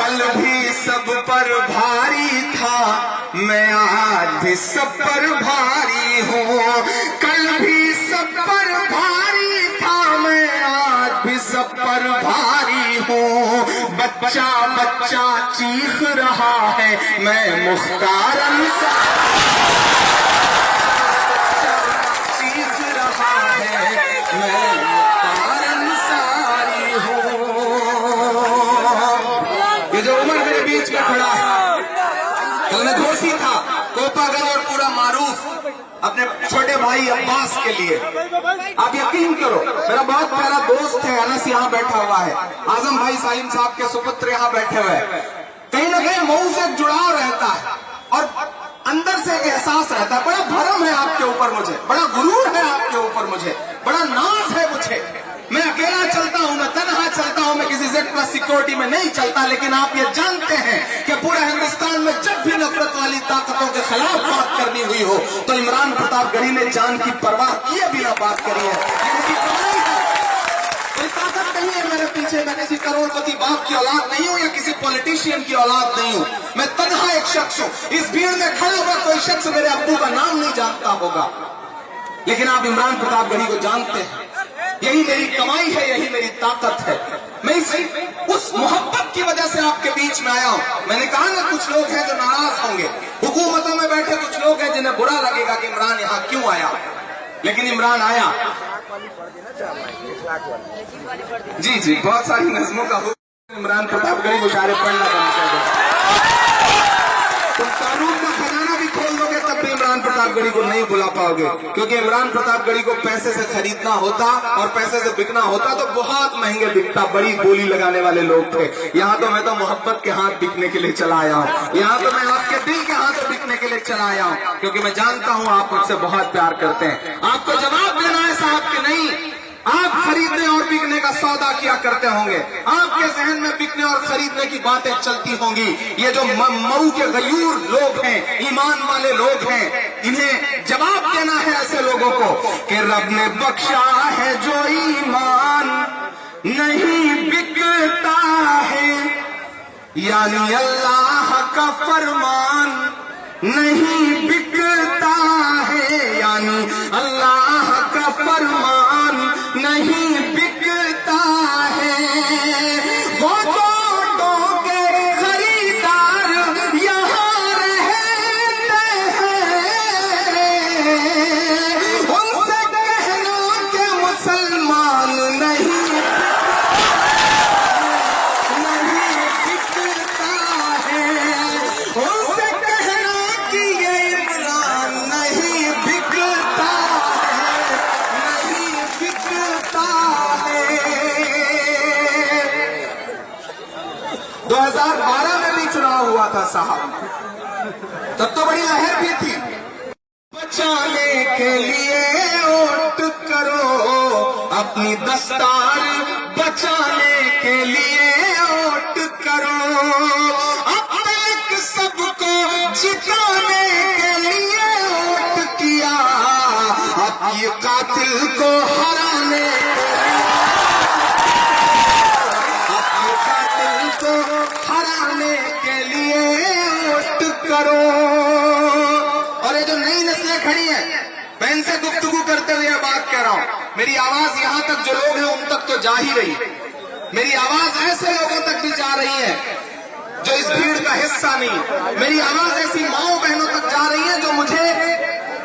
کل بھی سب پر بھاری تھا میں آج بھی سب پر بھاری ہوں، کل بھی سب پر بھاری تھا میں آج بھی سب پر بھاری ہوں، بچہ بچہ چیخ رہا ہے میں مختار انصاری، چیخ رہا ہے میں مختار انصاری ہوں۔ یہ جو عمر میرے بیچ میں کھڑا ہے، کل میں دوستی تھا کوپا گڑھ اور پورا معروف اپنے چھوٹے بھائی عباس کے لیے۔ آپ یقین کرو میرا بہت پیارا دوست ہے انس یہاں بیٹھا ہوا ہے، اعظم بھائی سالم صاحب کے سپتر یہاں بیٹھے ہوئے ہیں، کہیں نہ کہیں مئو سے جڑاؤ رہتا ہے اور اندر سے ایک احساس رہتا ہے، بڑا بھرم ہے آپ کے اوپر مجھے، بڑا غرور ہے آپ کے اوپر مجھے، بڑا ناز ہے مجھے، میں اکیلا چلتا ہوں، میں تنہا چلتا ہوں، میں کسی زیڈ پلس سیکورٹی میں نہیں چلتا، لیکن آپ یہ جانتے ہیں کہ پورے ہندوستان میں جب بھی نفرت والی طاقتوں کے خلاف بات کرنی ہوئی ہو تو عمران پرتاپ گڑھی نے جان کی پرواہ کیے بنا بات کری ہے۔ کوئی طاقت نہیں ہے میرے پیچھے، میں کسی کروڑ پتی باپ کی اولاد نہیں ہوں یا کسی پولیٹیشین کی اولاد نہیں ہوں، میں تنہا ایک شخص ہوں۔ اس بھیڑ میں کھڑا ہوا کوئی شخص میرے ابو کا نام نہیں جانتا ہوگا، لیکن آپ عمران پرتاپ گڑھی کو جانتے ہیں، یہی میری کمائی ہے، یہی میری طاقت ہے۔ میں اس محبت کی وجہ سے آپ کے بیچ میں آیا ہوں۔ میں نے کہا نا کچھ لوگ ہیں جو ناراض ہوں گے، حکومتوں میں بیٹھے کچھ لوگ ہیں جنہیں برا لگے گا کہ عمران یہاں کیوں آیا، لیکن عمران آیا۔ جی بہت ساری نظموں کا حکم عمران پرتاپ گڑھی کو شاعر پڑھنا بند کر دو، تم قانون کا خزانہ بھی کھول دو گے تب بھی عمران پرتاپ گڑھی کو نہیں بلا پاؤ گے، کیونکہ عمران پرتاپ گڑھی کو پیسے سے خریدنا ہوتا اور پیسے سے بکنا ہوتا تو بہت مہنگے بکتا، بڑی بولی لگانے والے لوگ تھے۔ یہاں تو میں تو محبت کے ہاتھ بکنے کے لیے چلا آیا ہوں، یہاں تو میں آپ کے دل کے ہاتھ بکنے کے لیے چلا آیا ہوں، کیونکہ میں جانتا ہوں آپ مجھ سے بہت پیار کرتے ہیں۔ آپ کو جواب دینا ہے صاحب کہ نہیں، آپ خریدنے اور بکنے کا سودا کیا کرتے ہوں گے، آپ کے ذہن میں بکنے اور خریدنے کی باتیں چلتی ہوں گی۔ یہ جو مئو کے غیور لوگ ہیں، ایمان والے لوگ ہیں، انہیں جواب دینا ہے ایسے لوگوں کو کہ رب نے بخشا ہے جو ایمان نہیں بکتا ہے، یعنی اللہ کا فرمان نہیں بکتا ہے، یعنی اللہ کا فرمان نہیں بکتا ہے، وہ ووٹوں کے خریدار یہاں رہتے ہیں، ان سے کہنا کہ مسلمان نہیں بکتا ہے، ان سے کہنا کہ یہ عمران نہیں بکتا ہے، نہیں بکتا ہے۔ 2012 میں بھی چناؤ ہوا تھا صاحب، تب تو بڑی لہر بھی تھی۔ بچانے کے لیے ووٹ کرو اپنی دستار، بچانے کے لیے ووٹ کرو، اب تک سب کو جتانے کے لیے ووٹ کیا، اب یہ قاتل کو ہرانے کے لیے، اب یہ قاتل کو ہرانے کے لیے ووٹ کرو۔ اور یہ جو نئی نسلیں کھڑی ہیں، میں ان سے گفتگو کرتے ہوئے بات کہہ رہا ہوں، میری آواز یہاں تک جو لوگ ہیں ان تک تو جا ہی رہی، میری آواز ایسے لوگوں تک بھی جا رہی ہے جو اس بھیڑ کا حصہ نہیں، میری آواز ایسی ماؤں بہنوں تک جا رہی ہے جو مجھے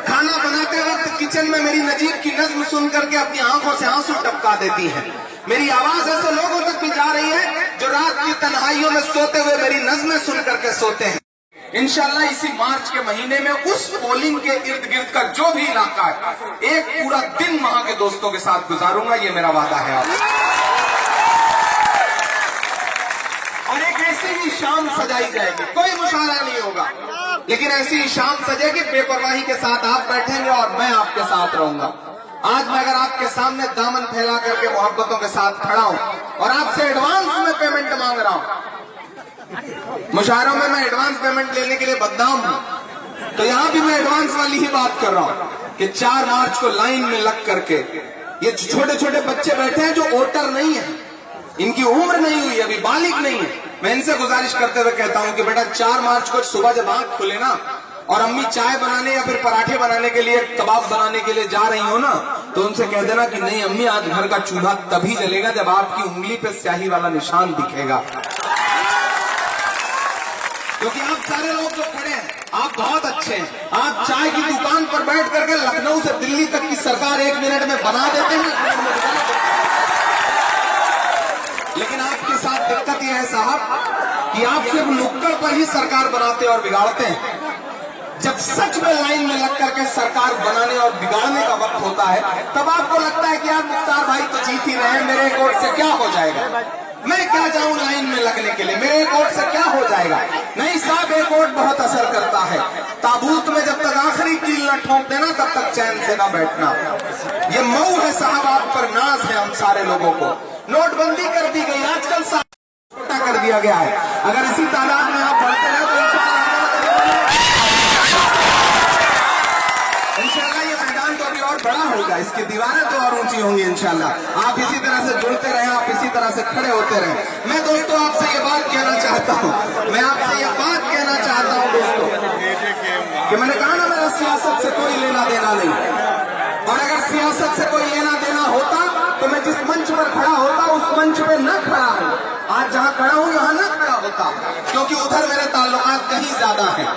کھانا بناتے وقت کچن میں میری نجیب کی نظم سن کر کے اپنی آنکھوں سے آنسو ٹپکا دیتی ہیں، میری آواز ایسے لوگوں تک بھی جا رہی ہے جو رات کی تنہائیوں میں سوتے ہوئے میری نظمیں سن کر کے سوتے ہیں۔ انشاءاللہ اسی مارچ کے مہینے میں اس پولنگ کے ارد گرد کا جو بھی علاقہ ہے، ایک پورا دن وہاں کے دوستوں کے ساتھ گزاروں گا، یہ میرا وعدہ ہے آپ، اور ایک ایسی ہی شام سجائی جائے گی، کوئی مشاہرہ نہیں ہوگا، لیکن ایسی ہی شام سجے گی، بے پرواہی کے ساتھ آپ بیٹھیں گے اور میں آپ کے ساتھ رہوں گا۔ آج میں اگر آپ کے سامنے دامن پھیلا کر کے محبتوں کے ساتھ کھڑا ہوں اور آپ سے ایڈوانس میں پیمنٹ مانگ رہا ہوں، مشاعروں میں ایڈوانس پیمنٹ لینے کے لیے بدنام ہوں، تو یہاں بھی میں ایڈوانس والی ہی بات کر رہا ہوں کہ 4 مارچ کو لائن میں لگ کر کے یہ چھوٹے چھوٹے بچے بیٹھے ہیں جو ووٹر نہیں ہیں، ان کی عمر نہیں ہوئی، ابھی بالغ نہیں ہے، मैं इनसे गुजारिश करते हुए कहता हूं कि बेटा 4 मार्च को सुबह जब आंख खुले ना और अम्मी चाय बनाने या फिर पराठे बनाने के लिए, कबाब बनाने के लिए जा रही हो ना, तो उनसे कह देना कि नहीं अम्मी, आज घर का चूल्हा तभी जलेगा जब आपकी उंगली पे स्याही वाला निशान दिखेगा। क्योंकि आप सारे लोग जो खड़े हैं, आप बहुत अच्छे हैं। आप चाय की दुकान पर बैठ करके लखनऊ से दिल्ली तक की सरकार 1 मिनट में बना देते हैं, लेकिन आपके साथ दिक्कत यह है साहब कि आप सिर्फ नुक्कड़ पर ही सरकार बनाते और बिगाड़ते हैं। जब सच में लाइन में लग करके सरकार बनाने और बिगाड़ने का वक्त होता है, तब आपको लगता है कि यार मुख्तार भाई तो जीत ही रहे हैं, मेरे एक वोट से क्या हो जाएगा, मैं क्या जाऊं लाइन में लगने के लिए, मेरे एक वोट से क्या हो जाएगा। नहीं साहब, एक वोट बहुत असर करता है। ताबूत में जब तक आखिरी कील न ठोक देना तब तक चैन से न बैठना। ये मऊ है साहब, आप पर नाज है हम सारे लोगों को। नोटबंदी कर दी गई, आजकल छोटा कर दिया गया है। अगर इसी तादाद में आप बढ़ते रहे तो इंशाल्लाह ये मैदान तो अभी और बड़ा होगा, इसकी दीवारें तो और ऊंची होंगी इंशाल्लाह। आप इसी तरह से जुड़ते रहें, आप इसी तरह से खड़े होते रहें। मैं दोस्तों आपसे ये बात कहना चाहता हूँ, मैं आपसे ये बात कहना चाहता हूँ दोस्तों कि मैंने कहा ना मेरा सियासत से कोई लेना देना नहीं, और अगर सियासत से कोई लेना देना होता तो मैं जिस मंच पर खड़ा होता उस मंच पे न खड़ा हूँ। आज जहाँ खड़ा हूँ यहाँ न खड़ा होता, क्योंकि उधर मेरे ताल्लुकात कहीं ज्यादा हैं।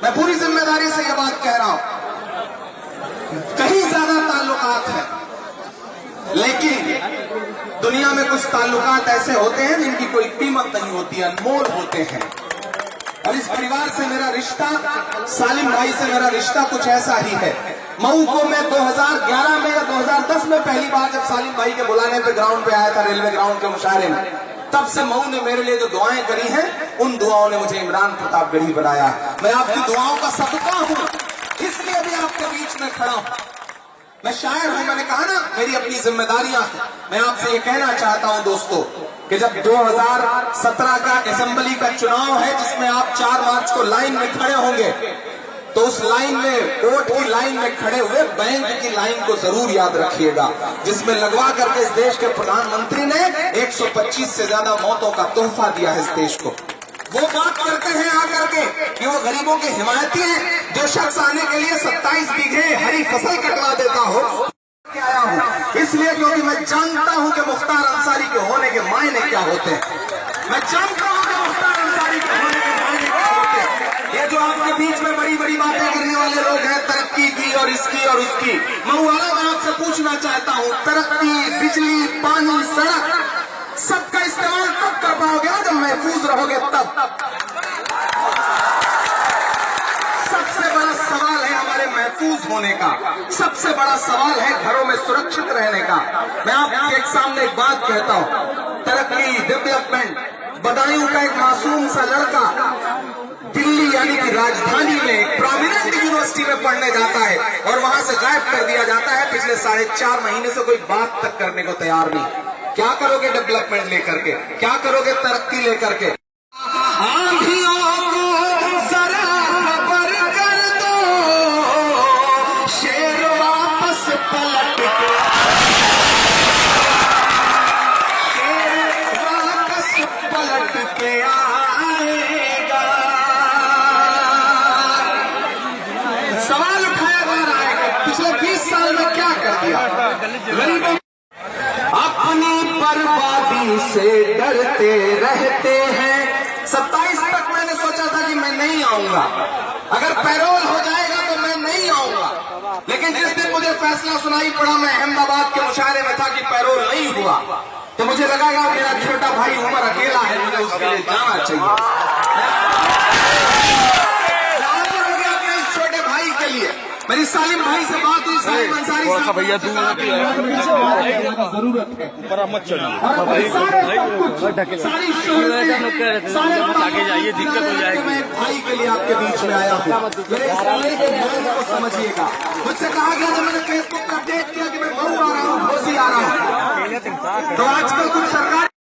मैं पूरी जिम्मेदारी से ये बात कह रहा हूँ, कहीं ज्यादा ताल्लुकात है। लेकिन दुनिया में कुछ ताल्लुकात ऐसे होते हैं जिनकी कोई कीमत नहीं होती, अनमोल होते हैं। और इस परिवार से मेरा रिश्ता, सालिम भाई से मेरा रिश्ता कुछ ऐसा ही है। मऊ को मैं 2011 में या 2010 में पहली बार जब सालिम भाई के बुलाने पे ग्राउंड पे आया था, रेलवे ग्राउंड के मुशायरे में, तब से मऊ ने मेरे लिए जो दुआएं करी हैं, उन दुआओं ने मुझे इमरान प्रतापगढ़ी बनाया। मैं आपकी दुआओं का सदका हूं, इसलिए भी आपके बीच में खड़ा हूं। मैं शायर हूं, मैंने कहा ना मेरी अपनी जिम्मेदारियां हैं। मैं आपसे ये कहना चाहता हूं दोस्तों कि जब 2017 का असेंबली का चुनाव है, जिसमें आप 4 मार्च को लाइन में खड़े होंगे, तो उस लाइन में, वोट की लाइन में खड़े हुए बैंक की लाइन को जरूर याद रखिएगा, जिसमें लगवा करके इस देश के प्रधानमंत्री ने 125 से ज्यादा मौतों का तोहफा दिया है इस देश को। वो बात करते हैं आकर के कि वो गरीबों के हिमायती हैं। जो शख्स आने के लिए 27 बीघे हरी फसल कटवा देता हो, आया हूं इसलिए क्योंकि मैं जानता हूं कि मुख्तार अंसारी के होने के मायने क्या होते हैं। मैं जानता हूं कि मुख्तार अंसारी के होने के मायने क्या होते हैं। ये जो आपके बीच में बड़ी बड़ी बातें करने वाले लोग हैं, तरक्की की और इसकी और उसकी, मऊ वाला मैं आपसे पूछना चाहता हूं, तरक्की, बिजली, पानी, सड़क, सबका इस्तेमाल तब कर पाओगे जब महफूज रहोगे तब। सबसे बड़ा सवाल है हमारे महफूज होने का, सबसे बड़ा सवाल है घरों में सुरक्षित रहने का। मैं आपके सामने एक बात कहता हूं, तरक्की, डेवलपमेंट, बदायूं का एक मासूम सा लड़का दिल्ली यानी कि राजधानी में एक प्रोमिनेंट यूनिवर्सिटी में पढ़ने जाता है और वहां से गायब कर दिया जाता है। पिछले 4.5 महीने से कोई बात तक करने को तैयार नहीं। क्या करोगे डेवलपमेंट लेकर के, क्या करोगे तरक्की लेकर के? जरा खबर कर दो, शेर वापस पलट के, शेर वापस पलट के आएगा। सवाल उठाया जा रहा है पिछले 20 साल में क्या कर दिया गरीबों। अपनी बर्बादी से डरते रहते हैं। 27 तक मैंने सोचा था कि मैं नहीं आऊंगा, अगर पैरोल हो जाएगा तो मैं नहीं आऊंगा, लेकिन जिस दिन मुझे फैसला सुनाई पड़ा, मैं अहमदाबाद के मुशायरे में था कि पैरोल नहीं हुआ, तो मुझे लगा कि मेरा छोटा भाई उमर अकेला है, मुझे उसके लिए जाना चाहिए। छोटे भाई के लिए मेरी सालिम भाई से बात हुई, सालिम अंसारी साहब भैया जरूरत है, आगे जाइए, दिक्कत हो जाएगी। मैं भाई के लिए आपके बीच में आया हूँ, मेरे के भाई को समझिएगा। मुझसे कहा गया जब मैंने फेसबुक पर अपडेट किया कि मैं मऊ आ रहा हूँ, घोसी आ रहा हूँ, तो आजकल कुछ सरकार